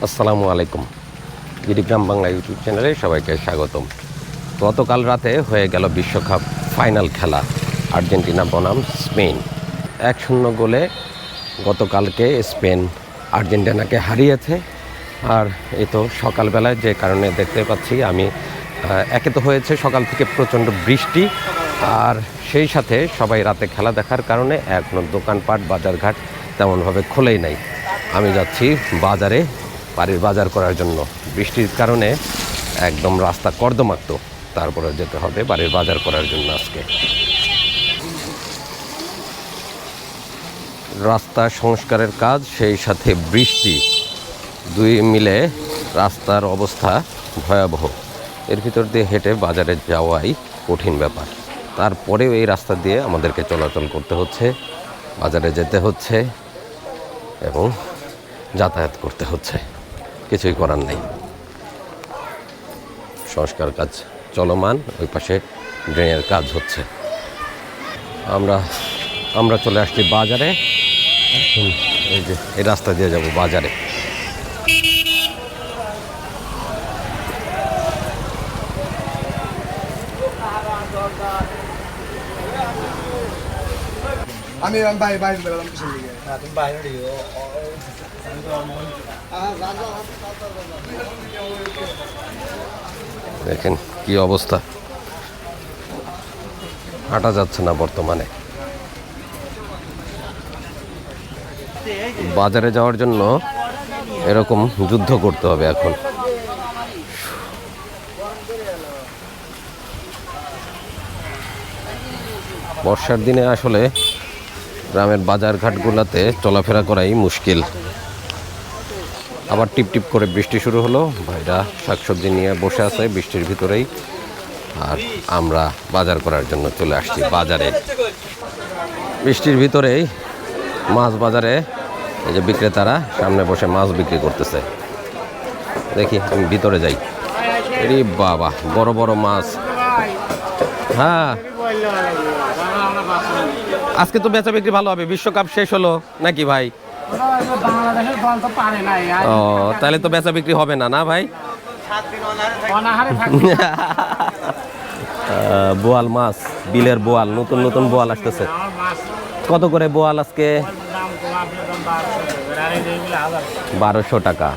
আসসালামু আলাইকুম। গিরিগ্রাম বাংলা ইউটিউব চ্যানেলে সবাইকে স্বাগতম। গতকাল রাতে হয়ে গেল বিশ্বকাপ ফাইনাল খেলা আর্জেন্টিনা বনাম স্পেন। 1-0 গোলে গতকালকে স্পেন আর্জেন্টিনাকে হারিয়েছে। আর এই তো সকালবেলায় যে কারণে দেখতে পাচ্ছি আমি, একে তো হয়েছে সকাল থেকে প্রচণ্ড বৃষ্টি, আর সেই সাথে সবাই রাতে খেলা দেখার কারণে এখনও দোকানপাট বাজারঘাট তেমনভাবে খোলেই নাই। আমি যাচ্ছি বাজারে বাড়ির বাজার করার জন্য। বৃষ্টির কারণে একদম রাস্তা কর্দমাক্ত, তারপরে যেতে হবে বাড়ির বাজার করার জন্য। আজকে রাস্তা সংস্কারের কাজ, সেই সাথে বৃষ্টি, দুই মিলে রাস্তার অবস্থা ভয়াবহ। এর ভিতর দিয়ে হেঁটে বাজারে যাওয়াই কঠিন ব্যাপার। তারপরেও এই রাস্তা দিয়ে আমাদেরকে চলাচল করতে হচ্ছে, বাজারে যেতে হচ্ছে এবং যাতায়াত করতে হচ্ছে। কিছুই করার নেই। সংস্কার কাজ চলমান, ওই পাশে ড্রেনের কাজ হচ্ছে। আমরা চলে আসছি বাজারে। এখন এই যে এই রাস্তা দিয়ে যাব বাজারে। আমি বাইরে বেরোলাম কিসের লিগে? তুমি বাইরে দেখেন কি অবস্থা, হাঁটা যাচ্ছে না বর্তমানে। বাজারে যাওয়ার জন্য এরকম যুদ্ধ করতে হবে এখন। বর্ষার দিনে আসলে গ্রামের বাজারঘাটগুলোতে চলাফেরা করাই মুশকিল। আবার টিপ টিপ করে বৃষ্টি শুরু হলো। ভাইরা শাকসবজি নিয়ে বসে আছে বৃষ্টির ভিতরেই, আর আমরা বাজার করার জন্য চলে আসছি বাজারে। বৃষ্টির ভিতরেই মাছ বাজারে এই যে বিক্রেতারা সামনে বসে মাছ বিক্রি করতেছে। দেখি, আমি ভিতরে যাই। এরে বাবা, বড় বড় মাছ। হ্যাঁ, আজকে তো বেচা বিক্রি ভালো হবে, বিশ্বকাপ শেষ হলো নাকি ভাই? ও, তাহলে তো বেচা বিক্রি হবে না, না ভাই? বোয়াল মাছ, বিলের বোয়াল, নতুন নতুন বোয়াল আসতেছে। কত করে বোয়াল আজকে? 1200 টাকা।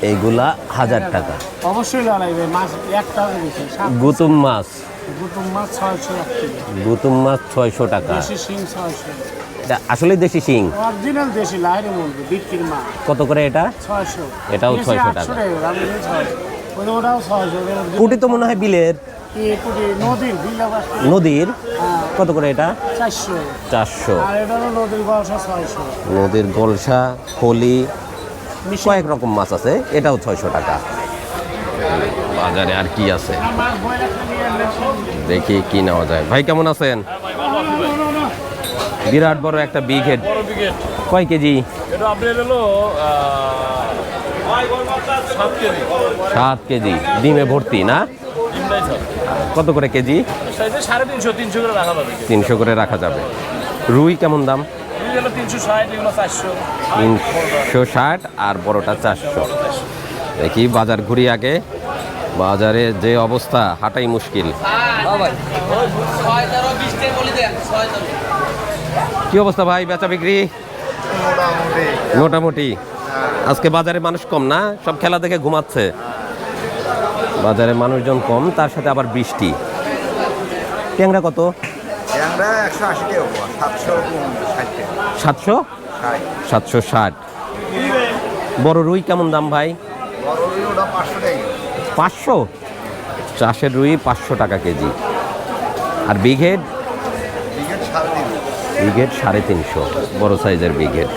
এইগুলা 1000 টাকা। অবশ্যই গুতুম মাছ, গুতুম মাছ 600 টাকা। আসলে দেশি শিং, অরিজিনাল দেশি লাইরে মুরগি বিক্রির মাছ। কত করে এটা? 600। এটাও 600 টাকা। ওটাও 600। পুঁটি তো মনে হয় বিলের, নদীর। কত করে এটা? 400। আর এটা হলো নদীর গলসা 600। নদীর গলসা, ফলি, কয়েক রকম মাছ আছে, এটাও 600 টাকা। বাজারে আর কি আছে দেখি কি নেওয়া যায়। ভাই কেমন আছেন? বিরাট বড় একটা বিগ হেড, কয় কেজি? 7 কেজি। ডিমে ভর্তি না? কত করে কেজি? 300 করে রাখা যাবে। রুই কেমন দাম? 360 আর বড়টা 400। দেখি বাজার ঘুরি আগে। বাজারে যে অবস্থা, হাঁটাই মুশকিল। কি অবস্থা ভাই, বেচা বিক্রি? মোটামুটি। আজকে বাজারে মানুষ কম না? সব খেলা দেখে ঘুমাচ্ছে। বাজারে মানুষজন কম, তার সাথে আবার বৃষ্টি। ট্যাংরা কত? 700। 760। বড় রুই কেমন দাম ভাই? 500। চাষের রুই 500 টাকা কেজি। আর বিঘেড? বিঘেড 350, বড় সাইজের বিঘেড।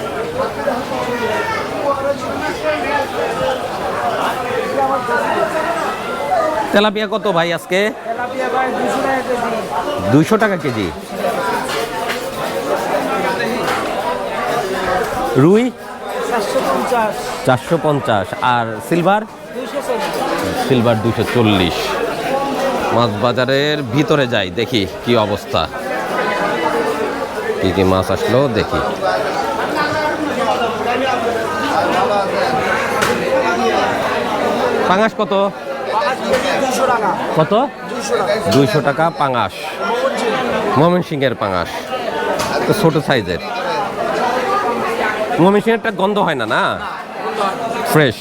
তেলাপিয়া কত ভাই আজকে? 200 টাকা কেজি। রুই 450। আর সিলভার? সিলভার 240। মাছ বাজারের ভিতরে যাই, দেখি কি অবস্থা, কি কি মাছ আসলো দেখি। পাঙাশ কত? কত? 200 টাকা পাঙাশ। ময়মনসিংহের পাঙাশ তো ছোট সাইজের। ময়মনসিংহেরটা গন্ধ হয় না, না ফ্রেশ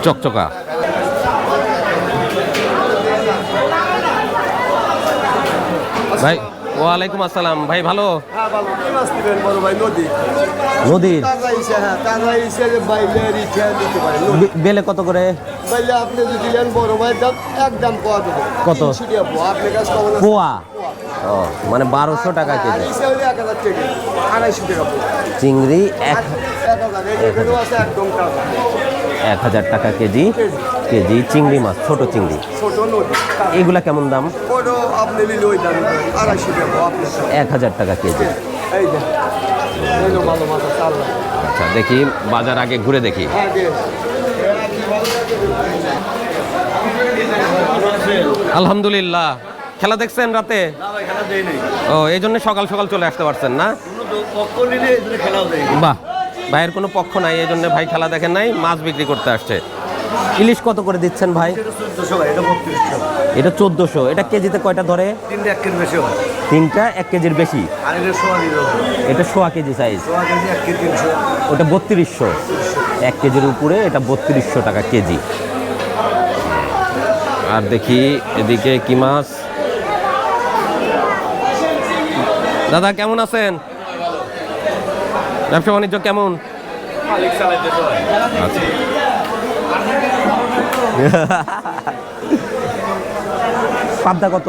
চকচকা। ভাই ওয়ালাইকুম আসসালাম ভাই, ভালো? নদীর বেলে কত করে? আপনি যদি নেন বড় ভাইয়ের দাম একদম কত? পোয়া? ও মানে 1200 টাকা কেজি। চিংড়ি 1000 টাকা কেজি। কেজি চিংড়ি মাছ, ছোট চিংড়ি এগুলা কেমন দাম? 1000 টাকা কেজি। আচ্ছা দেখি বাজার আগে ঘুরে দেখি। আলহামদুলিল্লাহ। খেলা দেখছেন রাতে? ও এই জন্য সকাল সকাল চলে আসতে পারছেন না? বাহ, ভাইয়ের কোনো পক্ষ নাই, এই জন্য ভাই খেলা দেখেন নাই, মাছ বিক্রি করতে আসছে। ইলিশ কত করে দিচ্ছেন ভাই? এটা 1400। এটা কেজিতে কয়টা ধরে? তিনটা 1 কেজির বেশি। এটা 1.5 কেজি সাইজ। ওটা 3200। 1 কেজির উপরে এটা 3200 টাকা কেজি। আর দেখি এদিকে কি মাছ। দাদা কেমন আছেন? ব্যবসা বাণিজ্য কেমন? আচ্ছা। পাবদা কত?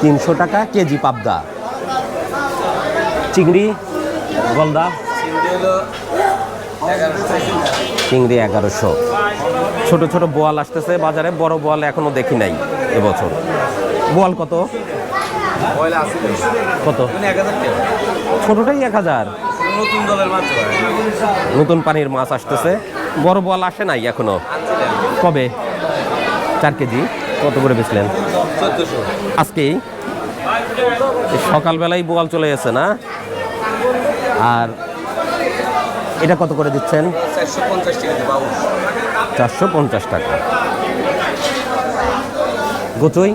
300 টাকা কেজি পাবদা। চিংড়ি গলদা? চিংড়ি 1100। ছোট ছোট বোয়াল আসতেছে বাজারে, বড় বোয়াল এখনো দেখি নাই এবছর। বোয়াল কত? কত? ছোটটাই 1000। নতুন পানির মাছ আসতেছে, বড় বোয়াল আসে নাই এখনো। কবে? 4 কেজি। কত করে বেচলেন আজকেই? সকালবেলায় বোয়াল চলে গেছে না? আর এটা কত করে দিচ্ছেন? 450 টাকা। গোচই?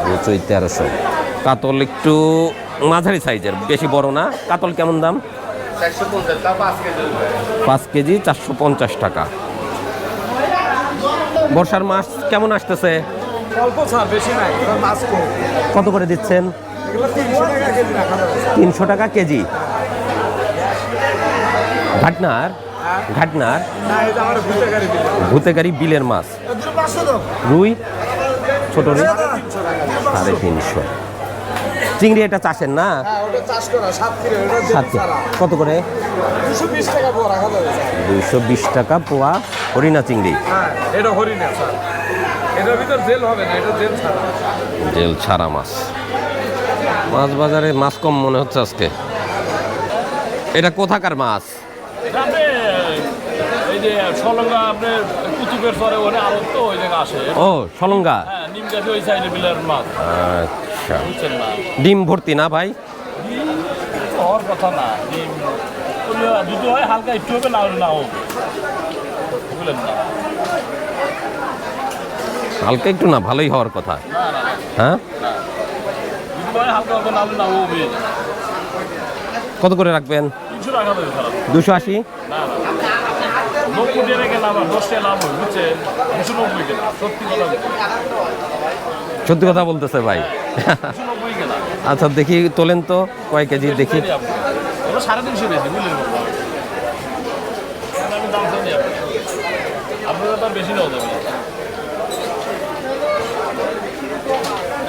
গোচই 1300। কাতল একটু মাঝারি সাইজের, বেশি বড় না। কাতল কেমন দাম? 5 কেজি 450 টাকা। বর্ষার মাছ কেমন আসতেছে? কত করে দিচ্ছেন? 300 টাকা কেজি। ঘাটনার? ঘাটনার ভূতেগাড়ি বিলের মাছ। রুই? ছোট রুই 350। চিংড়ি এটা চাষের না? কত করে? 220 টাকা পোয়া। হরিণা চিংড়ি? জেল ছাড়া মাছ। মাছ বাজারে মাছ কম মনে হচ্ছে আজকে। এটা কোথাকার মাছ? ও সলঙ্গা। আচ্ছা, ডিম ভর্তি না ভাই? কথা না, দুটো হয় হালকা একটু হবে, না না বুঝলেন না, হালকা একটু না, ভালোই হওয়ার কথা। হ্যাঁ কত করে রাখবেন? 280। সত্যি কথা বলতেছে ভাই। আচ্ছা দেখি তোলেন তো কয় কেজি দেখি। 350 বেশি বুঝলেন, আপনার বেশি নেওয়া যাবে।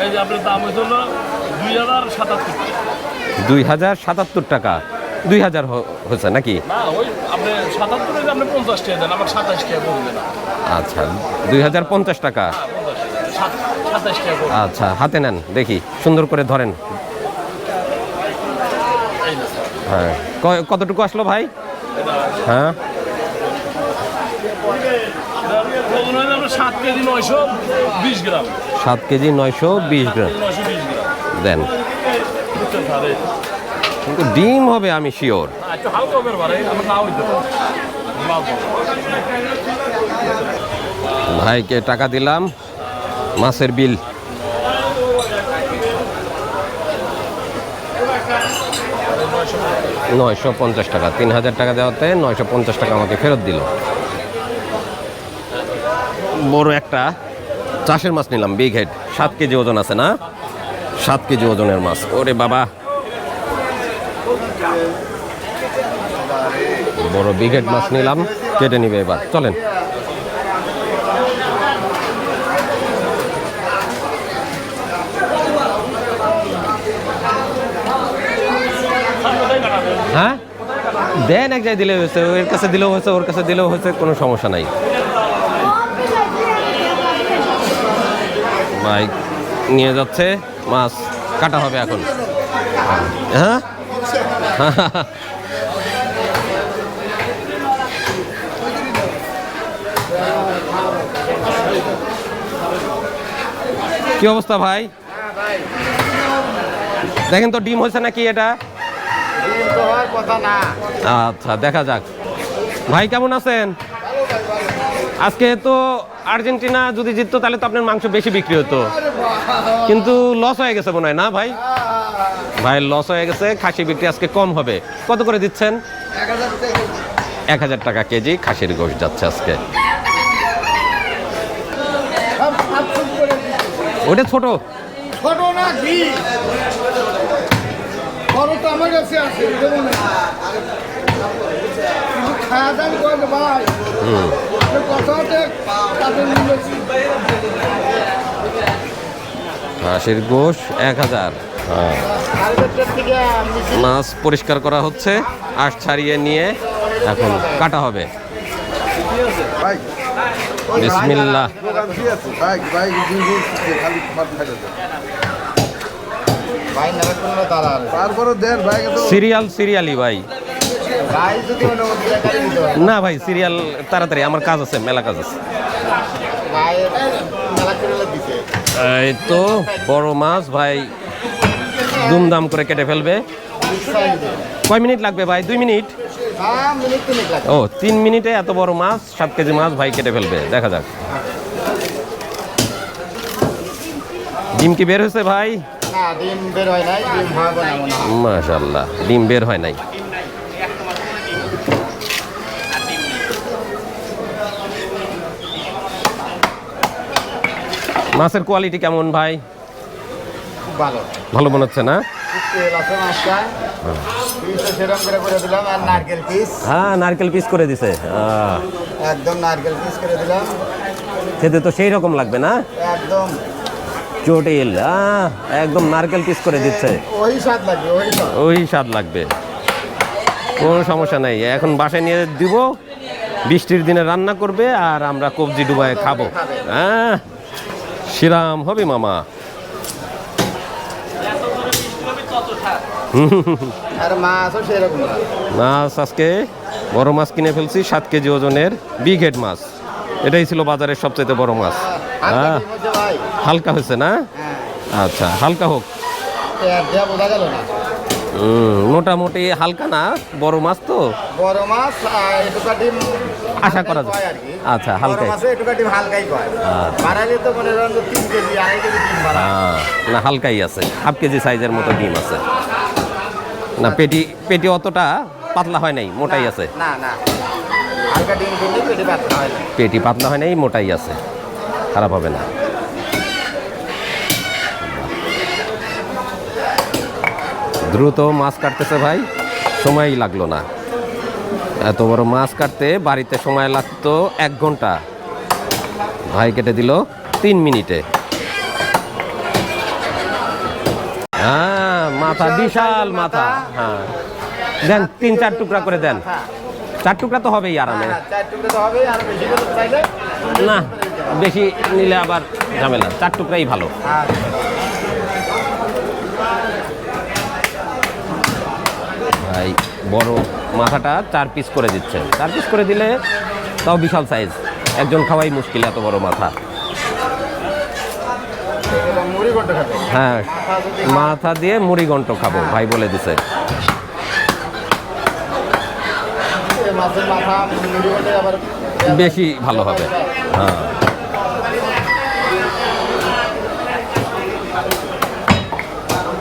এই যে আপনার দাম হয়েছিল 2077 টাকা। 2000 হয়েছে নাকি? না ওই আপনি 77 আপনি 50 টাকা দেন, আমার 27 টাকা বলবেন। আচ্ছা 2050 টাকা। 27 টাকা। আচ্ছা হাতে নেন দেখি, সুন্দর করে ধরেন। হ্যাঁ কতটুকু আসলো ভাই? হ্যাঁ 7 কেজি 920 গ্রাম। 7 কেজি 920 গ্রাম দেন। কিন্তু ডিম হবে আমি শিওর। একটু হালকা হবে পারে, আমার না হইতে পারে। ভাইকে টাকা দিলাম, মাছের বিল। $950, 3000 টাকা দেওয়াতে 950 টাকা আমাকে ফেরত দিল। বড় একটা চাষের মাছ নিলাম, বিগ হেড, 7 কেজি ওজন আছে না, 7 কেজি ওজনের মাছ। ওরে বাবা, বড় বিগ হেড মাছ নিলাম, কেটে নিবে এবার। চলেন। হ্যাঁ দেন, এক জায়গায় দিলে হয়েছে, ওর কাছে দিলেও হয়েছে, ওর কাছে দিলেও হয়েছে, কোনো সমস্যা নাই। ভাই নিয়ে যাচ্ছে, মাছ কাটা হবে এখন। হ্যাঁ কি অবস্থা ভাই? দেখেন তো ডিম হয়েছে নাকি এটা। আচ্ছা দেখা যাক। ভাই কেমন আছেন? আজকে তো আর্জেন্টিনা যদি জিততো তাহলে তো আপনার মাংস বেশি বিক্রি হতো, কিন্তু লস হয়ে গেছে মনে হয় না ভাই? ভাই লস হয়ে গেছে, খাসি বিক্রি আজকে কম হবে। কত করে দিচ্ছেন? 1000 টাকা কেজি খাসির গোশত যাচ্ছে আজকে। ওটা ছোট ছোট না কি বড় তো আমার কাছে আছে, দেবো না কিন্তু খাওয়া দাওয়া করে ভাই। কথাতে তাদের নিয়েছি খাসির গোশ 1000। মাছ পরিষ্কার করা হচ্ছে, আঁশ ছাড়িয়ে নিয়ে এখন কাটা হবে। বিসমিল্লাহ। সিরিয়ালি ভাই। না ভাই সিরিয়াল তাড়াতাড়ি, আমার কাজ আছে, মেলা কাজ আছে। এই তো বড় মাছ ভাই দুমদাম করে কেটে ফেলবে। কয় মিনিট লাগবে ভাই? 2 মিনিট? ও 3 মিনিটে এত বড় মাছ, 7 কেজি মাছ ভাই কেটে ফেলবে। দেখা যাক। ডিম কি বের হয়েছে ভাই? মাশাআল্লাহ, ডিম বের হয় নাই। মাছের কোয়ালিটি কেমন ভাই? ভালো মনে হচ্ছে না? হ্যাঁ নারকেল পিস করে দিছে, একদম নারকেল পিস করে দিলাম। খেতে তো সেই রকম লাগবে না? একদম চটিল, একদম নারকেল পিস করে দিচ্ছে। ওই স্বাদ লাগবে, ওই স্বাদ লাগবে, কোনো সমস্যা নাই। এখন বাসায় নিয়ে দিব, বৃষ্টির দিনে রান্না করবে আর আমরা কবজি ডুবায় খাবো। হ্যাঁ শিরাম হবে মামা। আর মাছও সেরকম না। মাছ আজকে বড় মাছ কিনে ফেলছি, 7 কেজি ওজনের বিগ হেড মাছ। এটাই ছিল বাজারের সবচেয়ে বড় মাছ। হ্যাঁ হালকা হয়েছে না? আচ্ছা হালকা হোক, মোটামুটি হালকা না, বড় মাছ তো, বড় মাছ আশা করা যায়। আচ্ছা হালকা, না হালকাই আছে, হাফ কেজি সাইজের মতো ডিম আছে। না পেটি অতটা পাতলা হয় নাই, মোটাই আছে। পেটি পাতলা হয় নাই, মোটাই আছে, খারাপ হবে না। দ্রুত মাছ কাটতেছে ভাই, সময়ই লাগলো না। এত বড় মাছ কাটতে বাড়িতে সময় লাগতো 1 ঘন্টা, ভাই কেটে দিল 3 মিনিটে। হ্যাঁ মাথা, বিশাল মাথা। হ্যাঁ দেন 3-4 টুকরা করে দেন। 4 টুকরা তো হবেই আরামে। না বেশি নিলে আবার ঝামেলা, 4 টুকরাই ভালো। ভাই বড় মাথাটা 4 পিস করে দিচ্ছে। 4 পিস করে দিলে তাও বিশাল সাইজ, একজন খাওয়াই মুশকিল এত বড় মাথা। হ্যাঁ মাথা দিয়ে মুড়ি ঘন্ট খাবো ভাই বলে দিছে। মাছের মাথা নিরিবিলি আবার বেশি ভালো হবে। হ্যাঁ,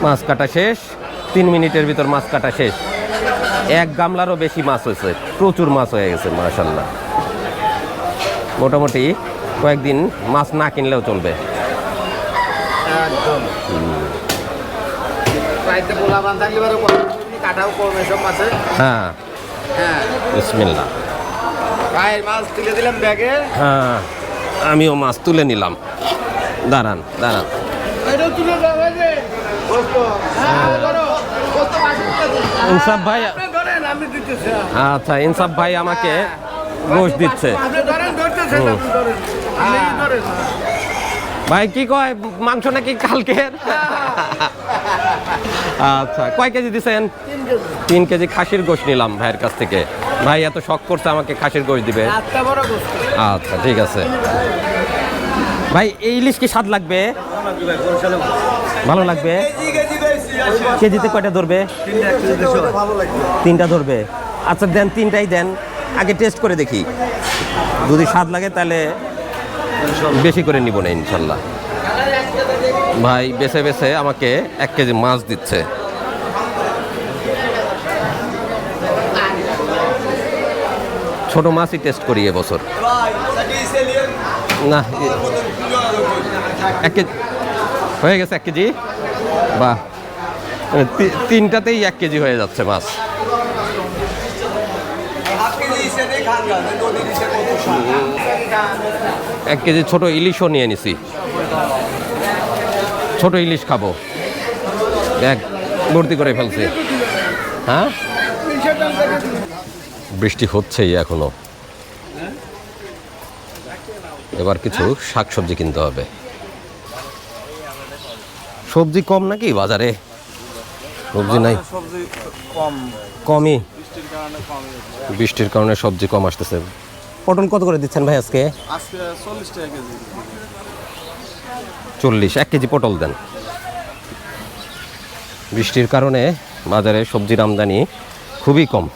মাছ কাটা শেষ, 3 মিনিটের ভিতর মাছ কাটা শেষ। 1 গামলারও বেশি মাছ হয়েছে, প্রচুর মাছ হয়ে গেছে মাশাআল্লাহ। মোটামুটি কয়েকদিন মাছ না কিনলেও চলবে। একদম রাইতে পোলা বান থাকলে এবারে কাটাও করবে সব মাছে। হ্যাঁ, হ্যাঁ বিসমিল্লাহ। ভাইয়ের মাছ তুলে দিলাম ব্যাগে। হ্যাঁ, আমিও মাছ তুলে নিলাম। দাঁড়ান দাঁড়ান, এটাও তুলে দাও এই যে গোস্ত। হ্যাঁ ধরো গোস্ত বাকি আছে। ইনসাফ ভাই, আপনি ধরেন আমি দিতেছি। আচ্ছা ইনসাফ ভাই আমাকে গোশ দিচ্ছে। আপনি ধরেন ধরতেছেন আপনি ধরেন। আপনি ধরেন। ভাই কি কয়, মাংস নাকি কালকের? আচ্ছা, কয় কেজি দিছেন? 3 কেজি খাসির গোশ নিলাম ভাইয়ের কাছ থেকে। ভাই এত শখ করছে আমাকে খাসির গোশ দিবে। আটটা বড় গোস্ত। আচ্ছা ঠিক আছে ভাই। এই ইলিশ কি স্বাদ লাগবে? ভালো লাগবে। কেজিতে কয়টা ধরবে? 3টা ধরবে। আচ্ছা দেন, 3টাই দেন, আগে টেস্ট করে দেখি। যদি স্বাদ লাগে তাহলে বেশি করে নিব না ইনশাল্লাহ। ভাই বেছে বেছে আমাকে 1 কেজি মাছ দিচ্ছে। ছোট মাছই টেস্ট করি এবছর। না 1 কেজি হয়ে গেছে। 1 কেজি, বাহ। 3টাতেই 1 কেজি হয়ে যাচ্ছে মাছ। 1 কেজি ছোট ইলিশও নিয়ে নিছি। ছোট ইলিশ খাবো, ব্যাগ ভর্তি করে ফেলছি। হ্যাঁ, বৃষ্টি হচ্ছেই এখনো। এবার কিছু শাকসবজি কিনতে হবে। সবজি কম নাকি বাজারে? সবজি নাই, কমই। বৃষ্টির কারণে সবজি কম আসতেছে। পটল কত করে দিচ্ছেন ভাই আজকে? 40 টাকা কেজি। 40। 1 কেজি পটল দেন। বৃষ্টির কারণে বাজারে সবজির আমদানি খুবই কম।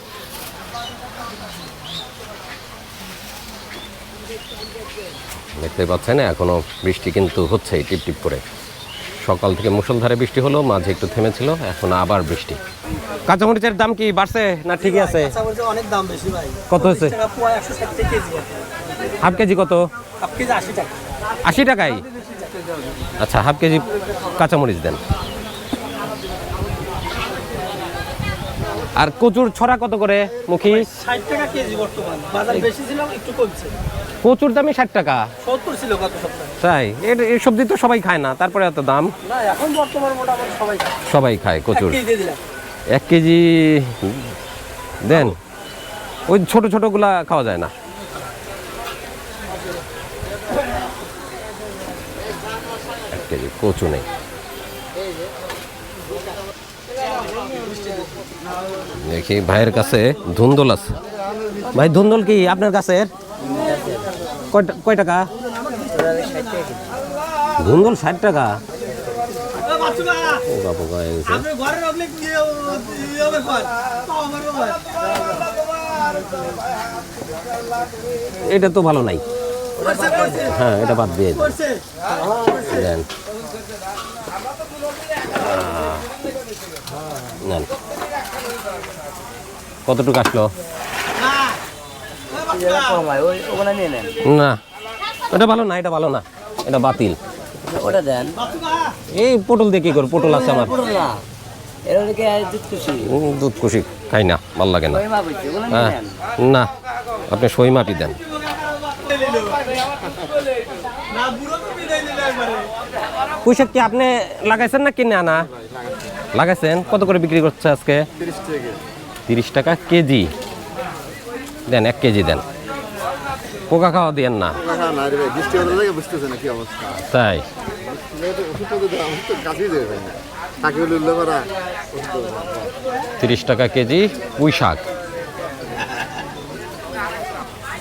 দেখতে পাচ্ছেন এখনো বৃষ্টি কিন্তু হচ্ছেই টিপ টিপ করে। সকাল থেকে মুষলধারে বৃষ্টি হলো, মাঝে একটু থেমেছিল, এখন আবার বৃষ্টি। কাঁচামরিচের দাম কি বাড়ছে না ঠিকই আছে? অনেক দাম বেশি ভাই। কত হয়েছে? 160 টাকা কেজি। হাফ কেজি কত? হাফ কেজি 80 টাকা। 80 টাকাই? আচ্ছা, হাফ কেজি কাঁচামরিচ দেন। আর কচুর ছড়া কত করে মুখী? 60 টাকা কেজি বর্তমান। বাজার বেশি ছিল, একটু কমছে। কচুর দামই 60 টাকা? 70 ছিল গত সপ্তাহে। তাই? এই সবজি তো সবাই খায় না, তারপরে এত দাম। না, এখন বর্তমান মোটামুটি সবাই খায়। সবাই খায় কচুর। 1 কেজি দিয়ে দিলাম। 1 কেজি দেন। ওই ছোট ছোটগুলা খাওয়া যায় না। এক কেজি কচু নেই। দেখি ভাইয়ের কাছে ধুন্দল আছে। ভাই ধুন্দল কি আপনার কাছে? কয় টাকা? ধুন্দল 60 টাকা। এটা তো ভালো নাই। হ্যাঁ, এটা বাদ দিয়ে দেন। নেন। কতটুকু আসলো? না, এটা ভালো না, এটা ভালো না, এটা বাতিল। ওটা দেন। এই পটল দিয়ে কি করবো? পটল আছে আমার। না, এর দিকে দুধ খুশি। দুধ কুশি খাই না, ভাল লাগে না। হ্যাঁ, না, আপনি সই মাটি দেন। পুঁইশাক কি আপনি লাগাইছেন না কিনে আনা? লাগাইছেন। কত করে বিক্রি করছে আজকে? 30 টাকা কেজি। দেন 1 কেজি দেন। পোকা খাওয়া দিয়েন না। তাই? 30 টাকা কেজি পুঁই শাক।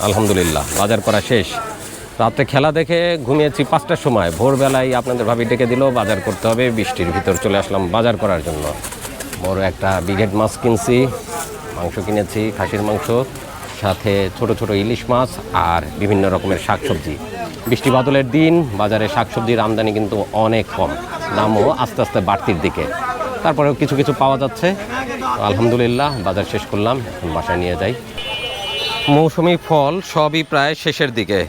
আলহামদুলিল্লাহ, বাজার করা শেষ। রাতে খেলা দেখে ঘুমিয়েছি 5টার সময়। ভোরবেলায় আপনাদের ভাবি ডেকে দিল বাজার করতে হবে। বৃষ্টির ভিতর চলে আসলাম বাজার করার জন্য। বড় একটা বিঘেট মাছ কিনছি, মাংস কিনেছি, খাসির মাংস, সাথে ছোট ছোট ইলিশ মাছ আর বিভিন্ন রকমের শাকসবজি। বৃষ্টি বাদলের দিন বাজারে শাকসবজির আমদানি কিন্তু অনেক কম, দামও আস্তে আস্তে বাড়তির দিকে। তারপরেও কিছু কিছু পাওয়া যাচ্ছে। আলহামদুলিল্লাহ বাজার শেষ করলাম, এখন বাসায় নিয়ে যাই। মৌসুমি ফল সবই প্রায় শেষের দিকে।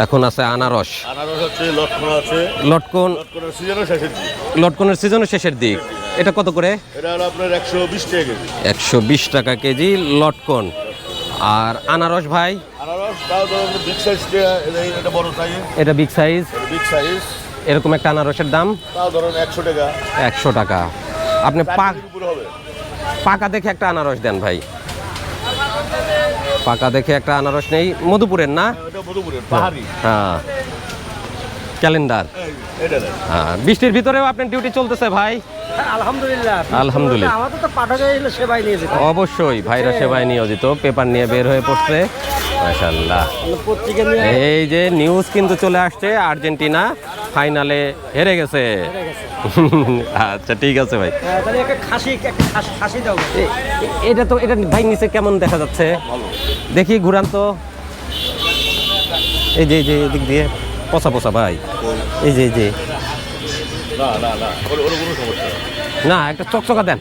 এখন আছে আনারস, আনারস হচ্ছে, লটকন আছে, লটকন, লটকনের সিজনও শেষের দিক। লটকনের সিজনের শেষের দিক। এটা কত করে? এটা হলো আপনার 120 টাকা কেজি। 120 টাকা কেজি লটকন। আর আনারস ভাই? আনারস তাও ধরুন বিগ সাইজটা, এটা বড় সাইজ, এটা বিগ সাইজ। বিগ সাইজ এরকম একটা আনারসের দাম তাও ধরুন 100 টাকা। 100 টাকা। আপনি 4 কেজির উপরে হবে। পাকা দেখে একটা আনারস দেন ভাই, পাকা দেখে একটা আনারস নেই। মধুপুরের না? এটা মধুপুরের পাহাড়ি। হ্যাঁ, ক্যালেন্ডার। এটা দেন। হ্যাঁ, বৃষ্টির ভিতরেও আপনার ডিউটি চলতেছে ভাই? আলহামদুলিল্লাহ। আলহামদুলিল্লাহ। আমাদের তো পাঠকে সেবাই নিয়ে যেতে অবশ্যই ভাইরা সেবায় নিয়োজিত, পেপার নিয়ে বের হয়ে পড়ছে। মাশাআল্লাহ। পত্রিকা নিয়ে এই যে নিউজ কিন্তু চলে আসছে, আর্জেন্টিনা ফাইনালে হেরে গেছে। আচ্ছা ঠিক আছে ভাই। তাহলে একটা খাসি দাও। এটা তো, এটা ভাই নিচে কেমন দেখা যাচ্ছে দেখি, ঘুরান তো। এই যে এদিক দিয়ে পচা পচা ভাই, এই যে না না না, ওর কোনো সমস্যা নেই। না, একটা চকচকা দেন।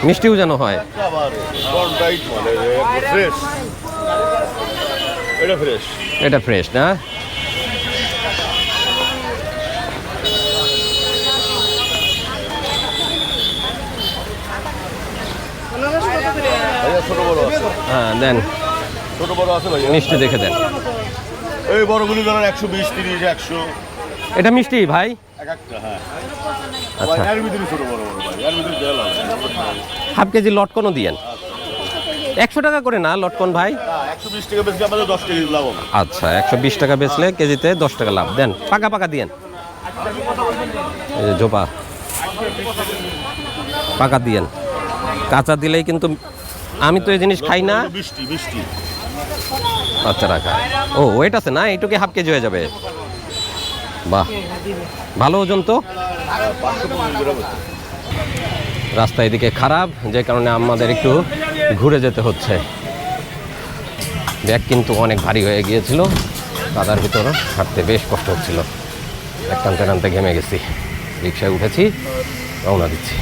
মিষ্টিও যেন হয়। আবার বন টাইট মানে ফ্রেশ। এটা ফ্রেশ। এটা ফ্রেশ না? ভাইয়া ছোট বড় আছে। হ্যাঁ দেন, ছোট বড় আছে ভাইয়া। মিষ্টি দেখে দেন। এই বড়গুলি ধরেন 120, 30, 100 এটা মিষ্টি ভাই? এক একটা। হ্যাঁ, আচ্ছা, এর ভিতরে ছোট বড় বড় ভাই, এর ভিতরে দেওয়া লাগবে। হাফ কেজি লটকনও দিয়েন। 100 টাকা করে না লটকন ভাই? 120 টাকা বেশি আমাদের 10 টাকা লাভ হবে। আচ্ছা, 120 টাকা বেচলে কেজিতে 10 টাকা লাভ। দেন, পাকা পাকা দিয়েন। এই যে জোপা পাকা দিয়েন, কাঁচা দিলেই কিন্তু, আমি তো এই জিনিস খাই না। মিষ্টি মিষ্টি। আচ্ছা রাখা। ও ওয়েট আছে না, এইটুকু হাফ কেজি হয়ে যাবে। বাহ, ভালো ওজন তো। 550 গ্রাম আছে। রাস্তা এদিকে খারাপ, যে কারণে আমাদের একটু ঘুরে যেতে হচ্ছে। ব্যাগ কিন্তু অনেক ভারী হয়ে গিয়েছিল, কাদার ভিতরে হাঁটতে বেশ কষ্ট হচ্ছিল। এক টানতে টানতে ঘেমে গেছি। রিক্সায় উঠেছি, রওনা দিচ্ছি।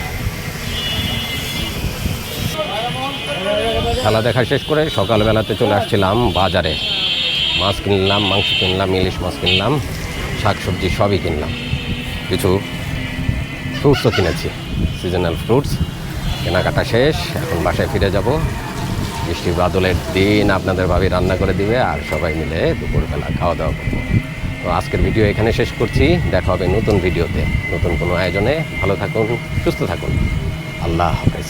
খেলা দেখা শেষ করে সকালবেলাতে চলে আসছিলাম বাজারে। মাছ কিনলাম, মাংস কিনলাম, ইলিশ মাছ কিনলাম, শাকসবজি সবই কিনলাম। কিছু ফ্রুটসও কিনেছি, সিজনাল ফ্রুটস। কেনাকাটা শেষ, এখন বাসায় ফিরে যাব। বৃষ্টি বাদলের দিন আপনাদের ভাবি রান্না করে দিবে, আর সবাই মিলে দুপুরবেলা খাওয়া দাওয়া করবো। তো আজকের ভিডিও এখানে শেষ করছি। দেখা হবে নতুন ভিডিওতে, নতুন কোনো আয়োজনে। ভালো থাকুন, সুস্থ থাকুন। আল্লাহ হাফেজ।